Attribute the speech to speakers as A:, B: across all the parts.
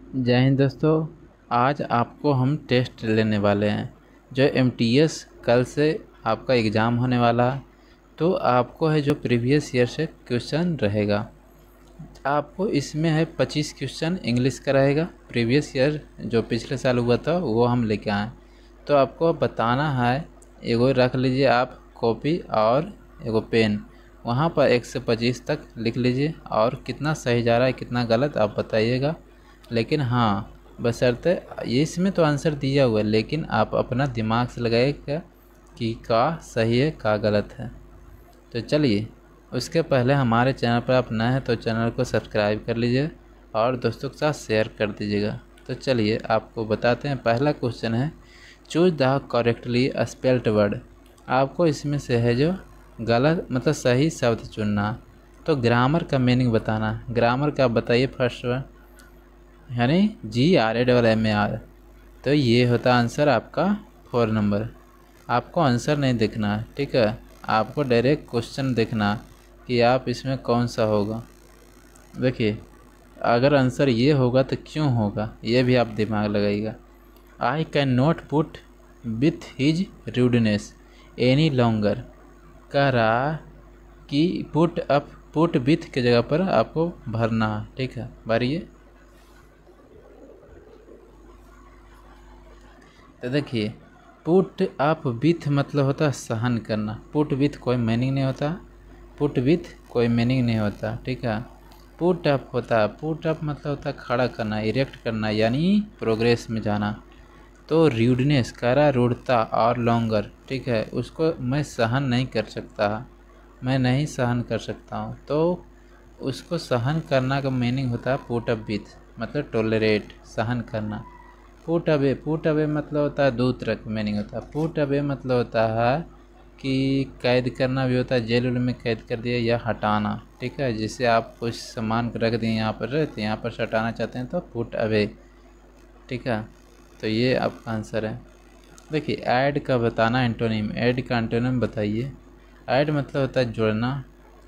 A: जय हिंद दोस्तों। आज आपको हम टेस्ट लेने वाले हैं जो एमटीएस कल से आपका एग्ज़ाम होने वाला है। तो आपको है जो प्रीवियस ईयर से क्वेश्चन रहेगा, आपको इसमें है 25 क्वेश्चन इंग्लिश का रहेगा। प्रीवियस ईयर जो पिछले साल हुआ था वो हम लेके आए। तो आपको बताना है, एगो रख लीजिए आप कॉपी और एगो पेन, वहाँ पर 1 से 25 तक लिख लीजिए और कितना सही जा रहा है कितना गलत आप बताइएगा। लेकिन हाँ, बशर्ते ये इसमें तो आंसर दिया हुआ है, लेकिन आप अपना दिमाग से लगाइएगा कि का सही है का गलत है। तो चलिए, उसके पहले हमारे चैनल पर आप नए हैं तो चैनल को सब्सक्राइब कर लीजिए और दोस्तों के साथ शेयर कर दीजिएगा। तो चलिए आपको बताते हैं। पहला क्वेश्चन है, choose the correctly spelled word. आपको इसमें से है जो गलत मतलब सही शब्द चुनना। तो ग्रामर का मीनिंग बताना। ग्रामर का बताइए फर्स्ट वर्ड, यानी GRAMAR। तो ये होता आंसर आपका 4 नंबर। आपको आंसर नहीं देखना है, ठीक है, आपको डायरेक्ट क्वेश्चन देखना कि आप इसमें कौन सा होगा। देखिए, अगर आंसर ये होगा तो क्यों होगा ये भी आप दिमाग लगाइएगा। I can not put with his rudeness any longer. कह रहा कि पुट विथ के जगह पर आपको भरना है, ठीक है, भरिए। तो देखिए, पुट अप विथ मतलब होता है सहन करना। पुट विथ कोई मीनिंग नहीं होता, पुट विथ कोई मीनिंग नहीं होता, ठीक है। पुट अप होता है, पुट अप मतलब होता है खड़ा करना, इरेक्ट करना, यानी प्रोग्रेस में जाना। तो रूडनेस कह रहा रूढ़ता और लॉन्गर, ठीक है, उसको मैं सहन नहीं कर सकता, मैं नहीं सहन कर सकता हूँ। तो उसको सहन करना का मीनिंग होता है पुट अप विथ, मतलब टॉलरेट, सहन करना। पुट अवे मतलब होता है दो तरह का मीनिंग होता है। पुट अवे मतलब होता है कि कैद करना भी होता है, जेल उल में कैद कर दिया, या हटाना, ठीक है। जिससे आप कुछ सामान रख दिए यहाँ पर, तो यहाँ पर से हटाना चाहते हैं तो पुट अवे, ठीक है। तो ये आपका आंसर है। देखिए, ऐड का बताना एंटोनिम। ऐड का एंटोनिम बताइए। ऐड मतलब होता है जोड़ना।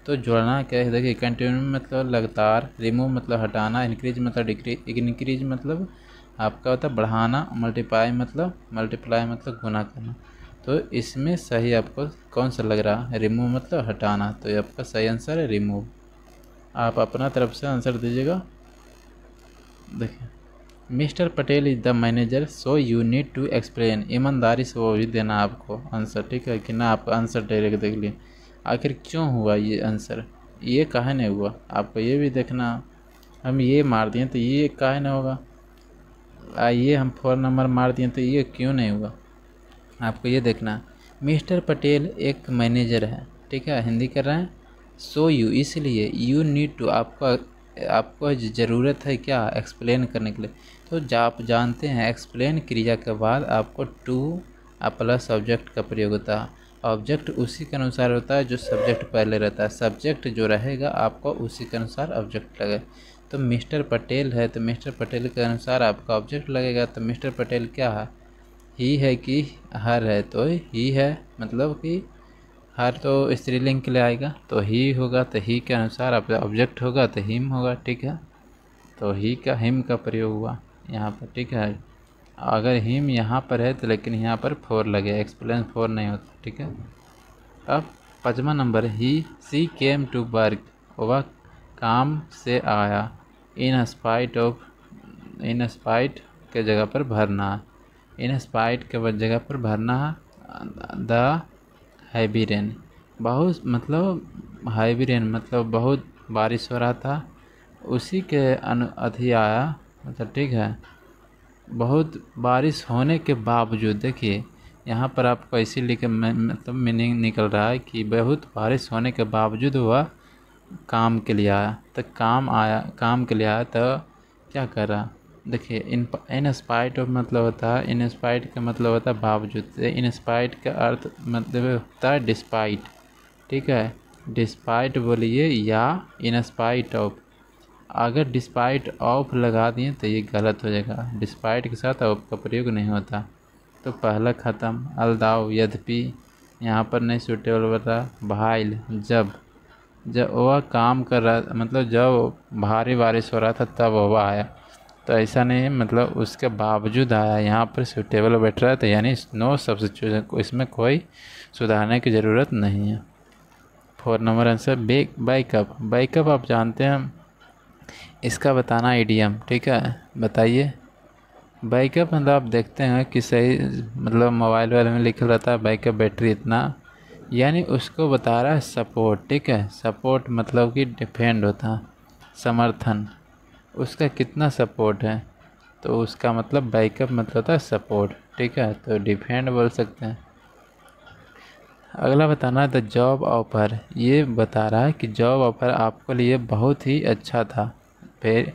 A: तो जोड़ना क्या है, देखिए, कंटिन्यू मतलब लगातार, रिमूव मतलब हटाना, इंक्रीज मतलब डिक्रीज, इंक्रीज मतलब आपका होता है बढ़ाना, मल्टीप्लाई मतलब गुना करना। तो इसमें सही आपको कौन सा लग रहा है, रिमूव मतलब हटाना। तो ये आपका सही आंसर है रिमूव। आप अपना तरफ से आंसर दीजिएगा। देखिए, mister Patel is the manager so you need to explain. ईमानदारी से वो भी देना आपको आंसर, ठीक है, कि ना आप आंसर डायरेक्ट देख लिए आखिर क्यों हुआ ये आंसर, ये काहे नहीं हुआ, आपको ये भी देखना। हम ये मार दिए तो ये काहे नहीं होगा, ये हम 4 नंबर मार दिए तो ये क्यों नहीं हुआ, आपको ये देखना। मिस्टर पटेल एक मैनेजर है, ठीक है, हिंदी कर रहे हैं। सो यू इसलिए, यू नीड टू आपको ज़रूरत है क्या, एक्सप्लेन करने के लिए। तो आप जानते हैं एक्सप्लेन क्रिया के बाद आपको टू प्लस ऑब्जेक्ट का प्रयोग होता है। ऑब्जेक्ट उसी के अनुसार होता है जो सब्जेक्ट पहले रहता है, सब्जेक्ट जो रहेगा आपको उसी के अनुसार ऑब्जेक्ट लगे। तो मिस्टर पटेल है तो मिस्टर पटेल के अनुसार आपका ऑब्जेक्ट लगेगा। तो मिस्टर पटेल क्या है, ही है कि हर है, तो ही है, मतलब कि हर तो स्त्रीलिंग के लिए आएगा तो ही होगा, तो ही के अनुसार आप ऑब्जेक्ट होगा तो हिम होगा, ठीक है। तो ही का हिम का प्रयोग हुआ यहाँ पर, ठीक है। अगर हिम यहाँ पर है तो लेकिन यहाँ पर 4 लगे, एक्सप्लेन 4 नहीं होता, ठीक है। अब 5वां number, he she came to work. वह काम से आया। इन स्पाइट के जगह पर भरना, इन स्पाइट के जगह पर भरना। द हैवी रेन, बहुत मतलब हैवी रेन मतलब बहुत बारिश हो रहा था, उसी के अथी आया, मतलब ठीक है। बहुत बारिश होने के बावजूद, देखिए यहाँ पर आपको ऐसे लिखे मतलब मीनिंग निकल रहा है कि बहुत बारिश होने के बावजूद वह काम के लिए आया। तो काम के लिए आया तो क्या कर रहा, देखिए, इन स्पाइट ऑफ मतलब होता है, इन स्पाइट का मतलब होता है बावजूद। इन स्पाइट का अर्थ मतलब होता है डिस्पाइट, ठीक है। डिस्पाइट बोलिए या इन स्पाइट ऑफ। अगर डिस्पाइट ऑफ लगा दिए तो ये गलत हो जाएगा, डिस्पाइट के साथ ऑफ का प्रयोग नहीं होता। तो पहला ख़त्म। अलदाव यद्यपि यहाँ पर नहीं सूटेबल बता। भाइल जब वह काम कर रहा, मतलब जब भारी बारिश हो रहा था तब वह आया। तो ऐसा नहीं है, मतलब उसके बावजूद आया यहाँ पर सूटेबल बैठ रहा है, तो यानी नो सब्स्टिट्यूशन, इसमें कोई सुधारने की ज़रूरत नहीं है। 4 नंबर आंसर बैकअप। बैकअप आप जानते हैं, इसका बताना इडियम, ठीक है। बताइए बैकअप मतलब आप देखते हैं कि सही, मतलब मोबाइल वाले में लिखा रहता है बैकअप बैटरी इतना, यानी उसको बता रहा है सपोर्ट, ठीक है। सपोर्ट मतलब कि डिफेंड होता है, समर्थन, उसका कितना सपोर्ट है, तो उसका मतलब बैकअप मतलब होता है सपोर्ट, ठीक है। तो डिफेंड बोल सकते हैं। अगला बताना द जॉब ऑफर, ये बता रहा है कि जॉब ऑफर आपके लिए बहुत ही अच्छा था। फिर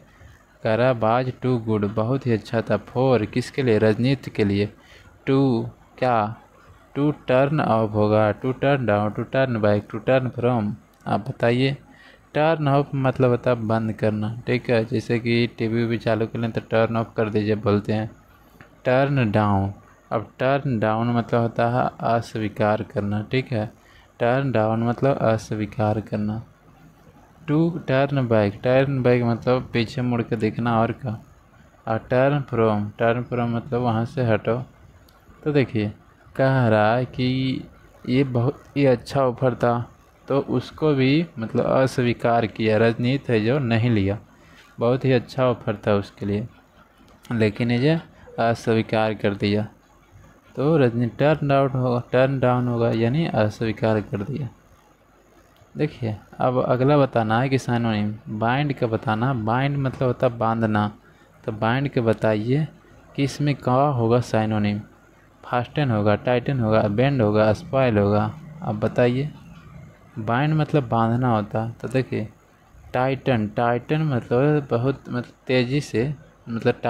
A: करा बाज टू गुड, बहुत ही अच्छा था। फोर किसके लिए, राजनीति के लिए। टू क्या, टू टर्न ऑफ होगा, to turn down, to turn back, to turn from. आप बताइए। टर्न ऑफ मतलब होता है बंद करना, ठीक है। जैसे कि टीवी भी चालू कर लें तो टर्न ऑफ कर दीजिए बोलते हैं। टर्न डाउन, अब टर्न डाउन मतलब होता है अस्वीकार करना, ठीक है। टर्न डाउन मतलब अस्वीकार करना। टू टर्न बैक मतलब पीछे मुड़ के देखना और क्या। और टर्न फ्रॉम मतलब वहाँ से हटो। तो देखिए कह रहा है कि ये बहुत ही अच्छा ऑफर था, तो उसको भी मतलब अस्वीकार किया, राजनीति है जो नहीं लिया। बहुत ही अच्छा ऑफर था उसके लिए, लेकिन ये अस्वीकार कर दिया। तो रजनी टर्न डाउन होगा यानी अस्वीकार कर दिया। देखिए अब अगला बताना है कि साइनोनिम, बाइंड का बताना। बाइंड मतलब होता है बांधना, तो बाइंड के बताइए कि इसमें क्या होगा साइनोनिम। फास्टन होगा, टाइटन होगा, बेंड होगा, स्पॉइल होगा। अब बताइए। बाइंड मतलब बांधना होता है, तो देखिए टाइटन मतलब बहुत, मतलब तेज़ी से, मतलब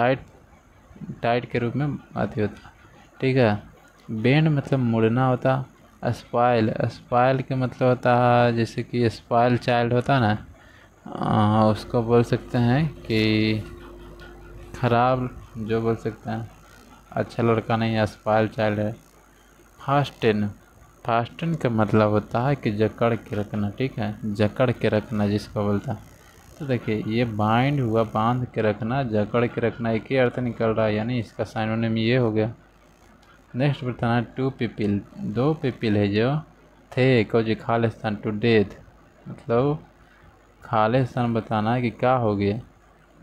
A: टाइट के रूप में आती होता, ठीक है। बेंड मतलब मुड़ना होता। स्पॉइल के मतलब होता है, जैसे कि स्पॉइल चाइल्ड होता ना, उसको बोल सकते हैं कि खराब, जो बोल सकते हैं अच्छा लड़का नहीं, स्पॉइल चाइल्ड है। फास्टन का मतलब होता है कि जकड़ के रखना, ठीक है। जकड़ के रखना जिसको बोलता है। तो देखिए ये बाइंड हुआ, बांध के रखना, जकड़ के रखना, एक ही अर्थ निकल रहा है, यानी इसका साइनोनिम ये हो गया। नेक्स्ट बताना टू पीपल, दो पीपल है जो थे को खालिस्तान टू डेथ, मतलब खालिस्तान बताना है कि क्या हो गया।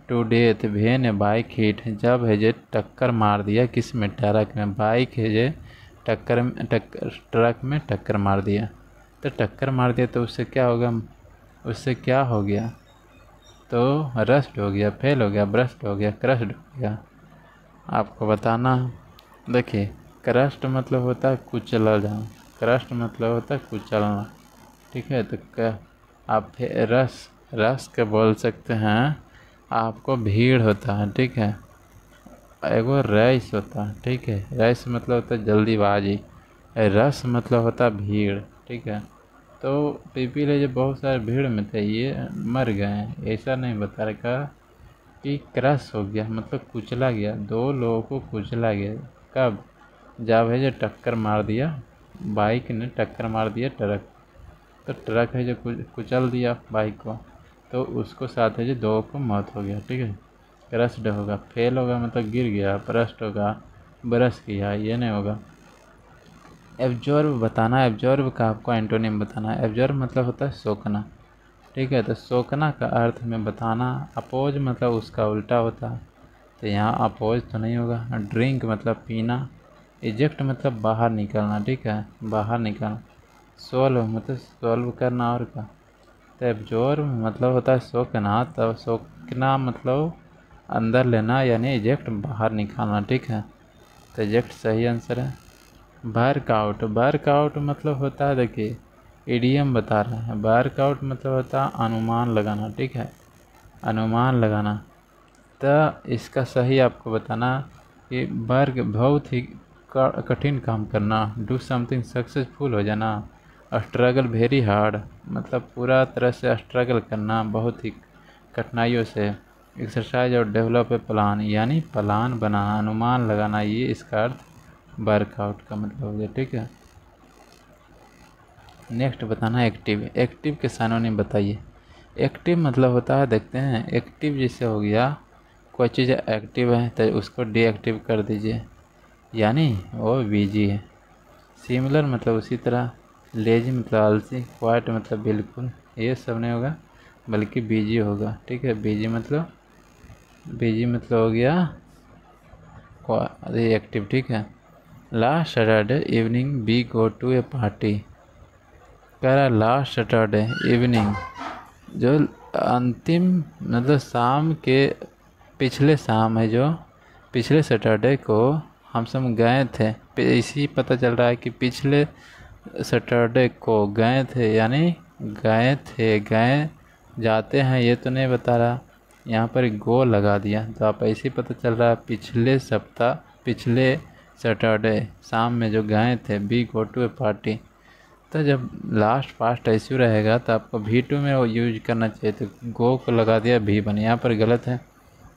A: टू डेथ भेन बाइक हिट, जब है जे टक्कर मार दिया, किस में, ट्रक में। बाइक है जे ट्रक में टक्कर मार दिया, तो टक्कर मार दिया तो उससे क्या होगा, उससे क्या हो गया, तो रस्ट हो गया, फेल हो गया, ब्रस्ट हो गया, क्रश्ड हो गया। आपको बताना। देखिए क्रस्ट मतलब होता है कुचला जाना, क्रस्ट मतलब होता है कुचलना, ठीक है। तो क्या आप रस के बोल सकते हैं। आपको भीड़ होता है, ठीक है। एगो रेस होता है, ठीक है। रेस मतलब होता है जल्दीबाजी, रस मतलब होता है भीड़, ठीक है। तो पीपी ले जो बहुत सारे भीड़ में थे, ये मर गए हैं, ऐसा नहीं बता रखा कि क्रश हो गया मतलब कुचला गया, दो लोगों को कुचला गया। कब, जब है जो टक्कर मार दिया, बाइक ने टक्कर मार दिया ट्रक, तो ट्रक है जो कुचल दिया बाइक को, तो उसको साथ है जो दो को मौत हो गया, ठीक है। क्रश्ड होगा, फेल होगा मतलब गिर गया, ब्रस्ट होगा ब्रश किया, ये नहीं होगा। एब्जॉर्ब बताना, एब्जॉर्ब का आपको एंटोनिम बताना है। एब्जॉर्ब मतलब होता है सोखना, ठीक है। तो सोखना का अर्थ में बताना। अपोज मतलब उसका उल्टा होता है, तो यहाँ अपोज तो नहीं होगा। ड्रिंक मतलब पीना। इजेक्ट मतलब बाहर निकलना, ठीक है, बाहर निकलना। सोल्व मतलब सॉल्व करना और का। तो एब्जॉर्ब मतलब होता है सोखना, तब सोखना मतलब अंदर लेना, यानी इजेक्ट बाहर निकालना, ठीक है। तो इजेक्ट सही आंसर है। वर्कआउट मतलब होता है, देखिए इडियम बता रहे हैं। वर्कआउट मतलब होता है अनुमान लगाना, ठीक है, अनुमान लगाना। तो इसका सही आपको बताना कि वर्क बहुत ही कठिन काम करना, डू समथिंग सक्सेसफुल हो जाना। स्ट्रगल वेरी हार्ड मतलब पूरा तरह से स्ट्रगल करना, बहुत ही कठिनाइयों से। एक्सरसाइज और डेवलप ए प्लान, यानी प्लान बनाना, अनुमान लगाना, ये इसका अर्थ वर्कआउट का मतलब हो गया, ठीक है। नेक्स्ट बताना एक्टिव। एक्टिव के साइनोनिम बताइए। एक्टिव मतलब होता है, देखते हैं, एक्टिव जैसे हो गया कोई चीज़ एक्टिव है तो उसको डीएक्टिव कर दीजिए, यानी वो बिजी है। सिमिलर मतलब उसी तरह, लेजी मतलब आलसी, क्वाइट मतलब बिल्कुल, ये सब नहीं होगा बल्कि बिजी होगा। ठीक है, बिजी मतलब हो गया एक्टिव। ठीक है। Last Saturday evening we go to a party. कह रहा लास्ट सैटरडे इवनिंग, जो अंतिम मतलब शाम के पिछले शाम है, जो पिछले सैटरडे को हम सब गए थे। इसी पता चल रहा है कि पिछले सैटरडे को गए थे, यानी गए जाते हैं ये तो नहीं बता रहा, यहाँ पर गो लगा दिया तो आप ऐसे ही पता चल रहा है पिछले सप्ताह पिछले सैटरडे शाम में जो गए थे be go to a party. तो जब लास्ट पास्ट ऐसे रहेगा तो आपको V2 में वो यूज करना चाहिए, तो गो को लगा दिया भी बन, यहाँ पर गलत है।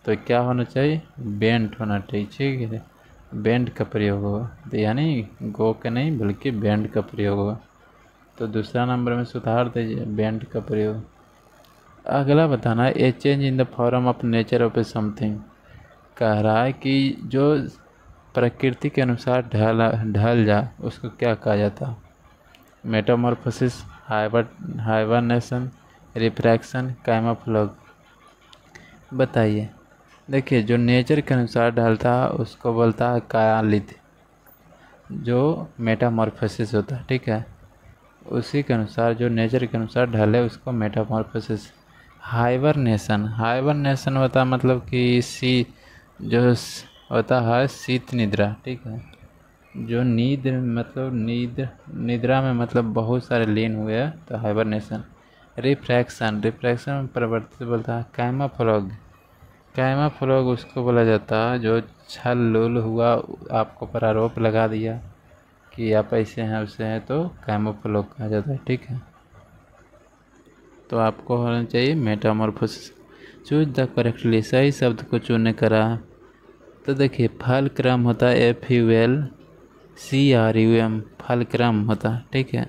A: तो क्या होना चाहिए, बेंट होना चाहिए। ठीक है, बेंट का प्रयोग होगा, तो यानी गो का नहीं बल्कि बेंट का प्रयोग होगा। तो दूसरा नंबर में सुधार दीजिए बेंट का प्रयोग। अगला बताना है ए change in the form of nature of A something. कह रहा है कि जो प्रकृति के अनुसार ढल जाए उसको क्या कहा जाता है, मेटामॉर्फोसिस, हाइबरनेशन, रिफ्रैक्शन, कैमोफ्लेज। बताइए। देखिए, जो नेचर के अनुसार ढलता है उसको बोलता है कायालिथ, जो मेटामॉर्फोसिस होता है। ठीक है, उसी के अनुसार जो नेचर के अनुसार ढले उसको मेटामॉर्फोसिस। हाइबरनेशन होता है मतलब कि होता है शीत निद्रा। ठीक है, जो नींद मतलब निद्रा में मतलब बहुत सारे लीन हुए हैं तो हाइबरनेशन। रिफ्रैक्शन में परिवर्तित बोलता है कैमोफ्लेज उसको बोला जाता है जो छल लुल हुआ, आपको प्रारोप लगा दिया कि आप ऐसे हैं वैसे हैं, तो कैमोफ्लेज कहा जाता है। ठीक है, तो आपको होना चाहिए मेटामॉर्फोसिस। चूज द करेक्टली, सही शब्द को चुनने करा। तो देखिए, फल क्रम होता है FULCRUM, फल क्रम होता है। ठीक है,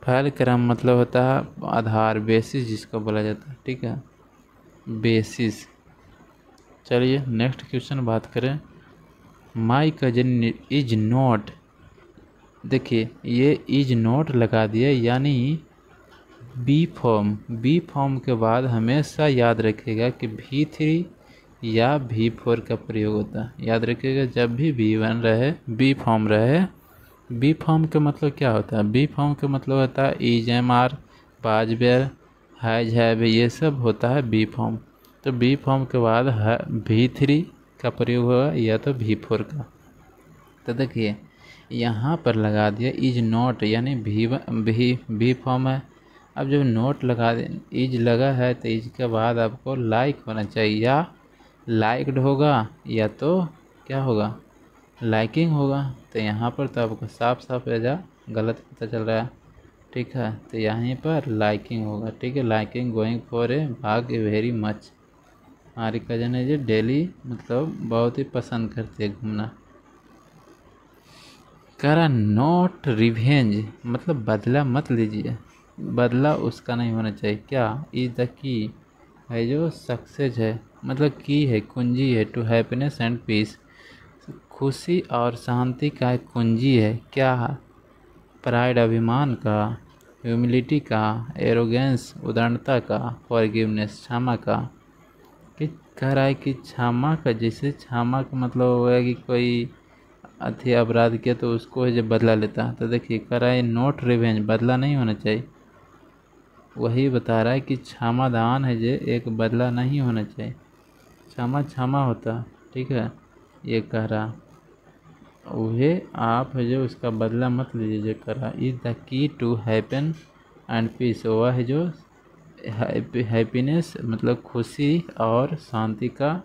A: फल क्रम मतलब होता है आधार, बेसिस जिसको बोला जाता है। ठीक है, बेसिस। चलिए नेक्स्ट क्वेश्चन बात करें। माई कजिन इज नॉट, देखिए ये इज नॉट लगा दिया, यानी बी फॉर्म के बाद हमेशा याद रखिएगा कि V3 या V4 का प्रयोग होता है। याद रखिएगा जब भी V1 रहे, बी फॉर्म रहे। बी फॉर्म का मतलब क्या होता है, बी फॉर्म का मतलब होता है इज, एम, आर, बाज, बेर, हैज, हैव, ये सब होता है बी फॉर्म। तो बी फॉर्म के बाद V3 का प्रयोग होगा या तो V4 का। तो देखिए यहाँ पर लगा दिया इज नॉट, यानी बी फॉर्म है। अब जब नोट लगा दे, इज लगा है तो इज के बाद आपको लाइक होना चाहिए, या लाइक्ड होगा या तो क्या होगा, लाइकिंग होगा। तो यहाँ पर तो आपको साफ साफ गलत पता चल रहा है। ठीक है, तो यहाँ पर लाइकिंग होगा। ठीक है, लाइकिंग गोइंग फॉर ए भाग वेरी मच। हमारी कजन है जो डेली मतलब बहुत ही पसंद करती है घूमना। कह रहा नॉट रिवेंज मतलब बदला मत लीजिए, बदला उसका नहीं होना चाहिए। क्या, इज द की है जो सक्सेस है, मतलब की है, कुंजी है, टू हैप्पीनेस एंड पीस, खुशी और शांति का एक कुंजी है। क्या, प्राइड अभिमान का, ह्यूमिलिटी का, एरोगेंस उदारता का, फॉरगिवनेस क्षमा का। कि कह रहा है कि क्षमा का, जैसे क्षमा का मतलब होगा कि कोई अपराध किया तो उसको जब बदला लेता है। तो देखिए कह रहा है नॉट रिवेंज, बदला नहीं होना चाहिए। वही बता रहा है कि क्षमादान है जो एक बदला नहीं होना चाहिए, क्षमा होता। ठीक है, ये कह रहा वह आप है जो उसका बदला मत लीजिए। जो कह रहा is the key to happen and peace, वह है जो हैप्पीनेस मतलब खुशी और शांति का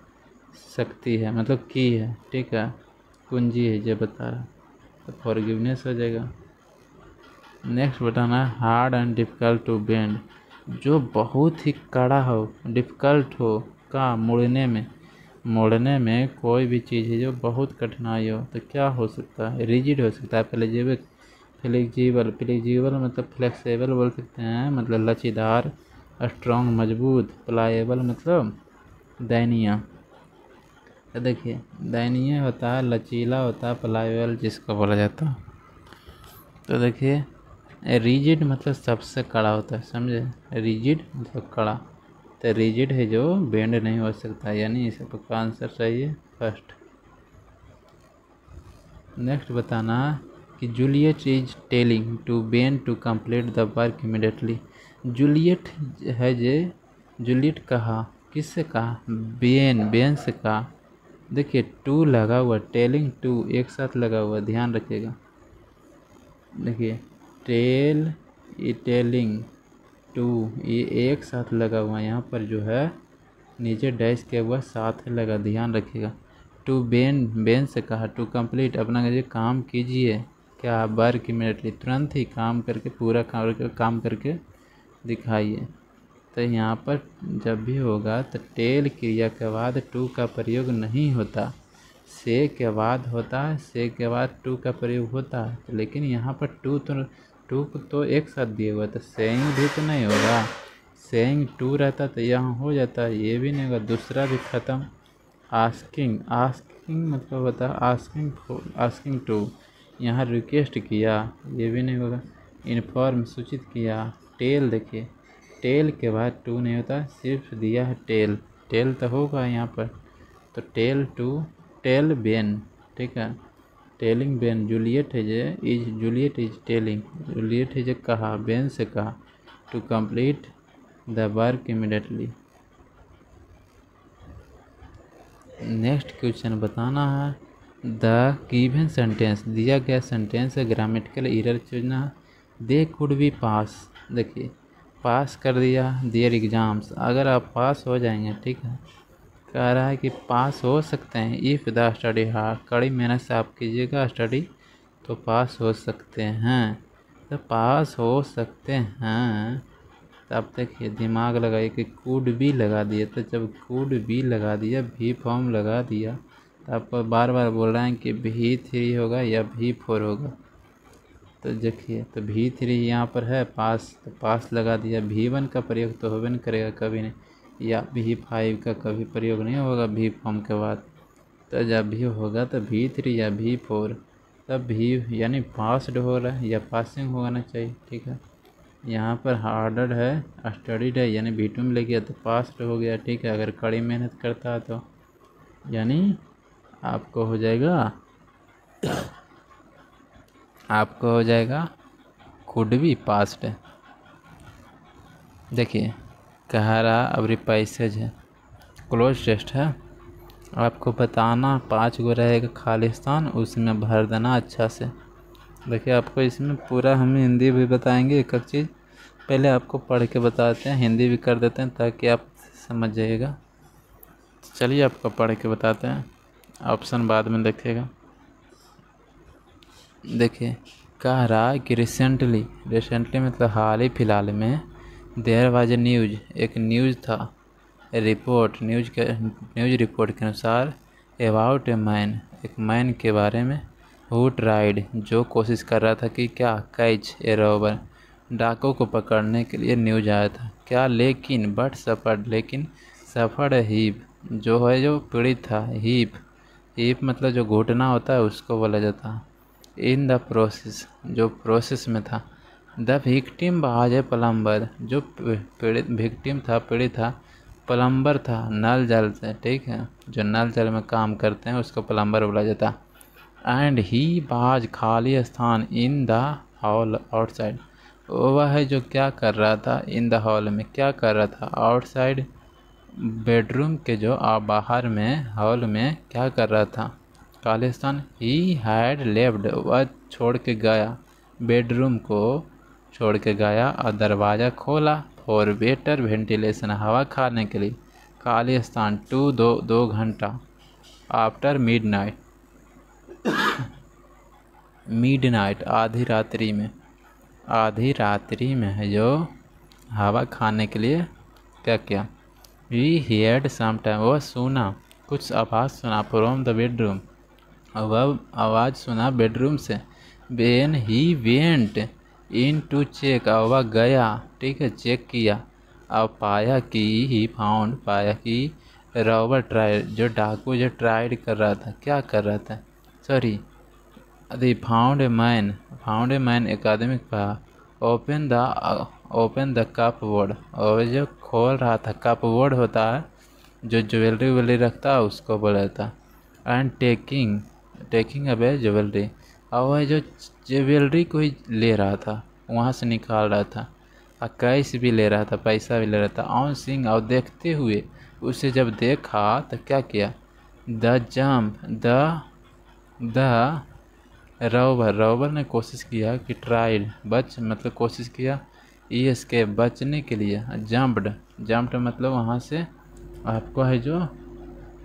A: शक्ति है, मतलब की है। ठीक है, कुंजी है जो बता रहा, तो फॉरगिवनेस हो जाएगा। नेक्स्ट बताना है hard and difficult to bend, जो बहुत ही कड़ा हो, डिफ़िकल्ट हो का मोड़ने में कोई भी चीज़ है जो बहुत कठिनाई हो तो क्या हो सकता है, रिजिड हो सकता है, फ्लेक्सिबल मतलब फ्लेक्सिबल बोल सकते हैं, मतलब लचीदार, स्ट्रॉन्ग मजबूत, प्लाएबल मतलब दयनीय। तो देखिए दयनीय होता है, लचीला होता है, प्लायबल जिसको बोला जाता है। तो देखिए रिजिड मतलब सबसे कड़ा होता है, समझे, रिजिड मतलब कड़ा। तो रिजिड है जो बेंड नहीं हो सकता, यानी इसका आंसर सही है फर्स्ट। नेक्स्ट बताना कि Juliet is telling to Ben to complete the work immediately. Juliet है जे, जूलियट कहा, किससे कहा, बेन से कहा। देखिए टू लगा हुआ, टेलिंग टू एक साथ लगा हुआ, ध्यान रखिएगा। देखिए टेलिंग टू ये एक साथ लगा हुआ, यहाँ पर जो है नीचे डैश के हुआ साथ लगा, ध्यान रखिएगा। टू बेन से कहा टू कंप्लीट, अपना ये काम कीजिए, क्या वर्क इमीडिएटली, तुरंत ही काम करके, पूरा काम करके दिखाइए। तो यहाँ पर जब भी होगा तो टेल क्रिया के बाद टू का प्रयोग नहीं होता, से के बाद होता है, से के बाद टू का प्रयोग होता है। तो लेकिन यहाँ पर टू तो एक साथ दिए हुआ, तो सेइंग भी तो नहीं होगा, सेइंग टू रहता तो यहाँ हो जाता है, ये भी नहीं होगा, दूसरा भी ख़त्म। आस्किंग मतलब होता है आस्किंग टू, यहाँ रिक्वेस्ट किया, ये भी नहीं होगा। इन्फॉर्म सूचित किया। टेल देखिए टेल के बाद टू नहीं होता, सिर्फ दिया है टेल तो होगा यहाँ पर। तो टेल बेन, ठीक है, टेलिंग बेन। जूलियट है J Juliet is telling, Juliet है जे कहा, बेन से कहा to complete the work immediately. Next question बताना है द गिवन सेंटेंस, दिया गया सेंटेंस है, ग्रामेटिकल एरर चुनना है। दे कुड बी पास, देखिए पास कर दिया, देयर एग्जाम्स, अगर आप पास हो जाएंगे, ठीक है, कह रहा है कि पास हो सकते हैं, इफ़ द स्टडी हार्ड, कड़ी मेहनत से आप कीजिएगा स्टडी तो पास हो सकते हैं। तो पास हो सकते हैं, तब देखिए दिमाग लगाइए कि कुड भी लगा दिया, तो जब कुड भी लगा दिया, भी फॉर्म लगा दिया, तो आपको बार बार बोल रहे हैं कि V3 होगा या V4 होगा। तो देखिए तो V3 यहाँ पर है पास, तो पास लगा दिया। V1 का प्रयोग तो होबे नहीं करेगा कभी नहीं, या V5 का कभी प्रयोग नहीं होगा भी फॉर्म के बाद। तो जब भी होगा तो V3 या V4, तब भी यानी पास्ड हो रहा है या पासिंग होना चाहिए, ठीक है। यहाँ पर हार्डर है, स्टडीड है, यानी V2 में ले गया तो पास्ड हो गया, ठीक है। अगर कड़ी मेहनत करता है तो यानी आपको हो जाएगा कुड बी पास्ट। देखिए कह रहा अब रिपाइसेज है, क्लोज टेस्ट है, आपको बताना 5 गो रहेगा खालिस्तान, उसमें भर देना अच्छा से। देखिए आपको इसमें पूरा हम हिंदी भी बताएंगे, एक एक चीज़ पहले आपको पढ़ के बताते हैं, हिंदी भी कर देते हैं ताकि आप समझ जाइएगा। चलिए आपको पढ़ के बताते हैं, ऑप्शन बाद में देखिएगा। देखिए कह रहा है कि रिसेंटली मतलब हाल ही फिलहाल में, देयर वाज ए न्यूज, एक न्यूज़ था, रिपोर्ट न्यूज रिपोर्ट के अनुसार, अबाउट ए मैन, एक मैन के बारे में, हु ट्राइड, जो कोशिश कर रहा था कि क्या, कैच ए रॉबर, डाकू को पकड़ने के लिए न्यूज आया था, क्या, लेकिन बट सफर्ड, लेकिन सफर्ड हीप, जो है जो पीड़ित था, हीप मतलब जो घुटना होता है उसको बोला जाता है। इन द प्रोसेस, जो प्रोसेस में था। The victim was a plumber, जो पीड़ित विक्टिम था, पीड़ित था, प्लम्बर था, नल जल से, ठीक है, जो नल जल में काम करते हैं उसको प्लम्बर बोला जाता। एंड ही वाज, खाली स्थान, इन द हॉल आउटसाइड, वह है जो क्या कर रहा था, इन द हॉल में क्या कर रहा था, आउटसाइड बेडरूम के जो बाहर में हॉल में क्या कर रहा था, खालिस्तान। ही हैड लेफ्ट, वह छोड़ के गया, बेडरूम को छोड़ के गया, और दरवाज़ा खोला फॉर बेटर वेंटिलेशन, हवा खाने के लिए, खालिस्तान टू 2 घंटा, आफ्टर मिडनाइट आधी रात्रि में है जो हवा खाने के लिए क्या किया। वी हियर्ड सम टाइम, वह सुना, कुछ आवाज़ सुना, फ्रॉम द बेडरूम, वह आवाज़ सुना बेडरूम से। When he went in to check, वह गया, ठीक है, चेक किया, अब पाया कि ही फाउंड, पाया कि रॉबर ट्राइड, जो डाकू जो ट्राइड कर रहा था, क्या कर रहा था, sorry, the found a man academic का ओपन द कप बोर्ड, और जो खोल रहा था, कप बोर्ड होता है जो ज्वेलरी वेलरी रखता है उसको बोला था। एंड टेकिंग अवे ज्वेलरी, और वह जो ज्वेलरी को ही ले रहा था, वहाँ से निकाल रहा था, और कैश भी ले रहा था, पैसा भी ले रहा था। ऑन सिंह, और देखते हुए उसे जब देखा तो क्या किया, द रॉबर ने कोशिश किया कि ट्राइड मतलब कोशिश किया, इसके बचने के लिए, जम्प्ड मतलब वहाँ से आपको है जो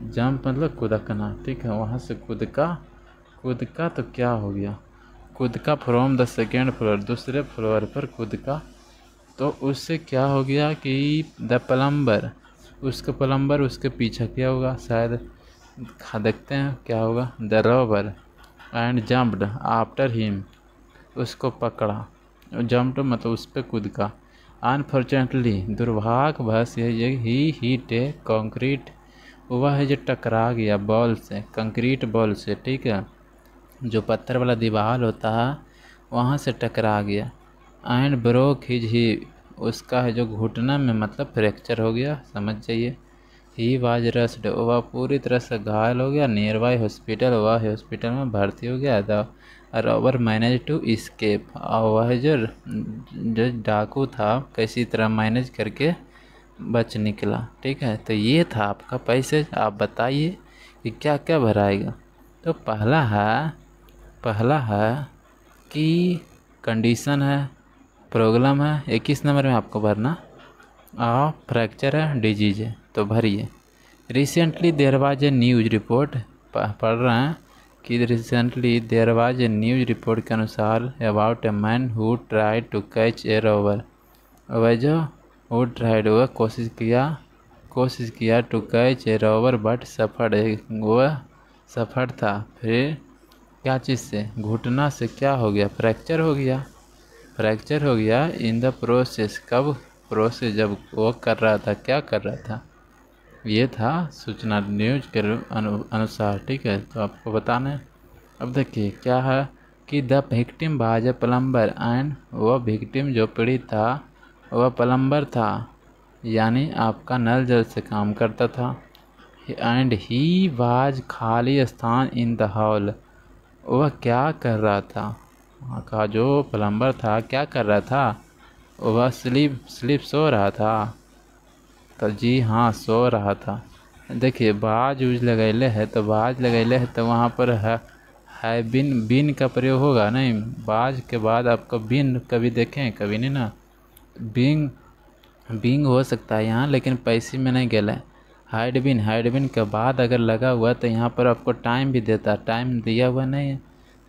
A: जंप मतलब कूदकना, ठीक है, वहाँ से कूदका तो क्या हो गया, कूदका फ्रॉम द सेकेंड फ्लोर, दूसरे फ्लोर पर कूदका, तो उससे क्या हो गया कि द प्लम्बर उसके पीछे किया होगा शायद, देखते हैं क्या होगा। The robber and jumped after him, उसको पकड़ा, जम्प्ड मतलब उस पर कूदका। अनफॉर्चुनेटली, दुर्भाग्यवश ये ही हिट ए कंक्रीट, वह है जो टकरा गया बॉल से, कंक्रीट बॉल से, ठीक है, जो पत्थर वाला दीवार होता है वहाँ से टकरा गया। एंड ब्रोक ही, उसका है जो घुटना में मतलब फ्रैक्चर हो गया, समझ जाइए। ही वाज रस्ड, वह पूरी तरह से घायल हो गया। नियर बाई हॉस्पिटल, वह हॉस्पिटल में भर्ती हो गया। The robber manage to escape, और वह जो डाकू था किसी तरह मैनेज करके बच निकला, ठीक है। तो ये था आपका पैसेज। आप बताइए कि क्या क्या भराएगा। तो पहला है कि कंडीशन है, प्रॉब्लम है, 21 नंबर में आपको भरना, और फ्रैक्चर है, डिजीज है, तो भरिए। Recently there was a news report, पढ़ रहे हैं कि recently there was a news report के अनुसार about a man who tried to catch a robber, वह जो हु ट्राइड, वह कोशिश किया to catch a robber but suffered, वह सफर था। फिर क्या चीज़ से, घुटना से क्या हो गया, फ्रैक्चर हो गया इन द प्रोसेस, कब प्रोसेस, जब वो कर रहा था, क्या कर रहा था, ये था सूचना न्यूज के अनुसार, ठीक है। तो आपको बताना है। अब देखिए क्या है कि the victim was a plumber and, वह विक्टिम जो पीड़ित था वह प्लम्बर था, यानी आपका नल जल से काम करता था। एंड ही वाज खाली स्थान इन द हॉल, वह क्या कर रहा था, वहाँ का जो प्लम्बर था क्या कर रहा था, वह स्लीप सो रहा था। तो जी हाँ, सो रहा था। देखिए बाज उज लगैले है, तो वहाँ पर है बिन का प्रयोग होगा नहीं, बाज के बाद आपको बिन कभी देखें, कभी नहीं ना, बिंग हो सकता है यहाँ, लेकिन पैसे में नहीं गेला। हाइड बिन के बाद अगर लगा हुआ तो यहाँ पर आपको टाइम भी देता, टाइम दिया हुआ नहीं है,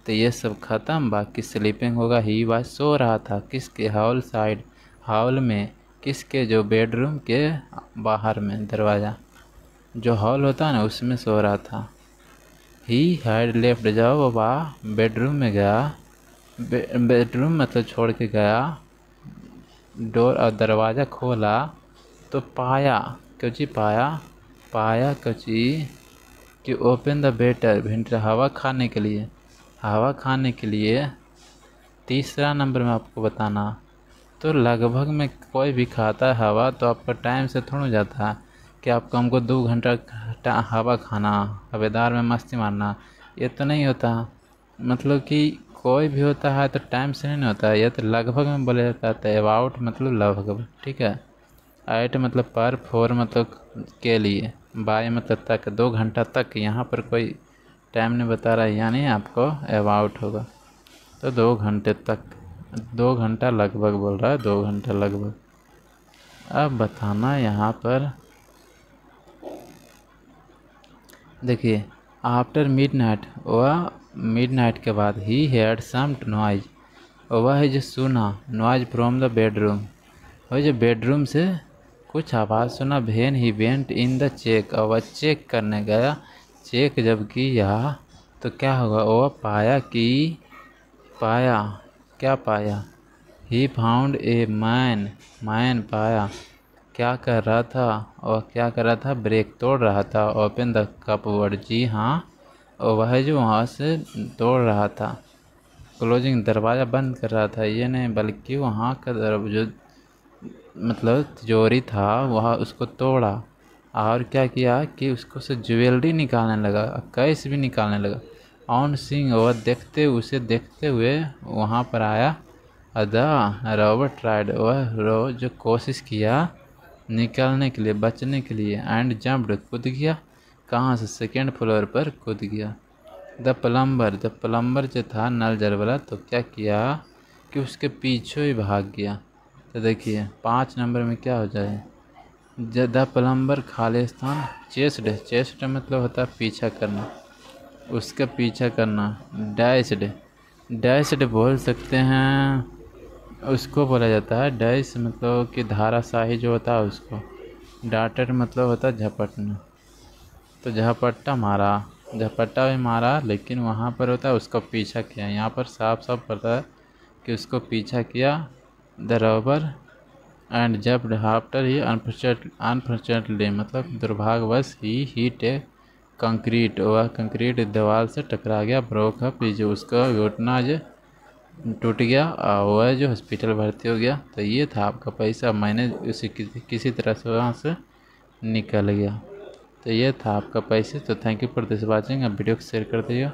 A: तो ये सब ख़त्म। बाकी स्लीपिंग होगा। ही वाज, सो रहा था, किसके, हॉल साइड, हॉल में, किसके, जो बेडरूम के बाहर में, दरवाज़ा जो हॉल होता है ना उसमें सो रहा था। ही हैड लेफ्ट, जाओ बाबा बेडरूम में गया, बेडरूम मतलब छोड़ के गया, डोर और दरवाज़ा खोला तो पाया कि ओपन द वेंटर, हवा खाने के लिए। तीसरा नंबर में आपको बताना, तो लगभग में कोई भी खाता है हवा तो आपका टाइम से थोड़ा जाता है कि आपको हमको 2 घंटा हवा खाना, हवेदार में मस्ती मारना, ये तो नहीं होता। मतलब कि कोई भी होता है तो टाइम से नहीं होता है, ये तो लगभग में बोला जाता है। अबाउट मतलब लगभग, ठीक है। एट मतलब पर, फोर मतलब के लिए, बाय मतलब तक, 2 घंटा तक, यहाँ पर कोई टाइम नहीं बता रहा है, यानी आपको अबाउट होगा। तो 2 घंटे तक, 2 घंटा लगभग बोल रहा है, 2 घंटा लगभग। अब बताना यहाँ पर, देखिए आफ्टर मिडनाइट, वह मिडनाइट के बाद ही हेड सम नॉइज, वह है जो सुना, नॉइज फ्रॉम द बेडरूम, वह जो बेडरूम से कुछ आवाज़ सुना। When he went in the check, और वह चेक करने गया। चेक जब किया तो क्या होगा, वह क्या पाया, ही फाउंड ए मैन पाया, क्या कर रहा था? और क्या कर रहा था? ब्रेक तोड़ रहा था। ओपन द कपबोर्ड, जी हाँ, और वह जो वहाँ से तोड़ रहा था। क्लोजिंग, दरवाज़ा बंद कर रहा था, ये नहीं बल्कि वहाँ का जो मतलब तिजोरी था वह उसको तोड़ा। और क्या किया कि उसको से ज्वेलरी निकालने लगा, कैश भी निकालने लगा। ऑन सीइंग, वह देखते, उसे देखते हुए वहाँ पर आया। अदा रॉबर्ट ट्राइड, वह जो कोशिश किया निकलने के लिए, बचने के लिए। एंड जंप्ड, कूद गया। कहाँ से? सेकेंड फ्लोर पर कूद गया। द प्लम्बर जो था नल जल वाला, तो क्या किया कि उसके पीछे ही भाग गया। तो देखिए 5 नंबर में क्या हो जाए? द प्लम्बर खाली स्थान। चेस्ट मतलब होता है पीछा करना, उसका पीछा करना। डैश्ड बोल सकते हैं, उसको बोला जाता है डैश, मतलब कि धाराशाही जो होता है उसको। डाटेड मतलब होता है झपटना। तो झपट्टा भी मारा, लेकिन वहाँ पर होता है उसको पीछा किया। यहाँ पर साफ साफ पता है कि उसको पीछा किया। द रॉबर एंड जब आफ्टर ही अनफॉर्चुनेटली मतलब दुर्भाग्यवश ही हिट ए कंक्रीट, वह कंक्रीट दीवार से टकरा गया। ब्रोक अप, जो उसका घुटना जो टूट गया और वह जो हॉस्पिटल भर्ती हो गया। तो ये था आपका पैसा, मैंने उसे किसी तरह से वहाँ से निकल गया। तो ये था आपका पैसे। तो thank you for this watching. अब वीडियो को शेयर कर दिया।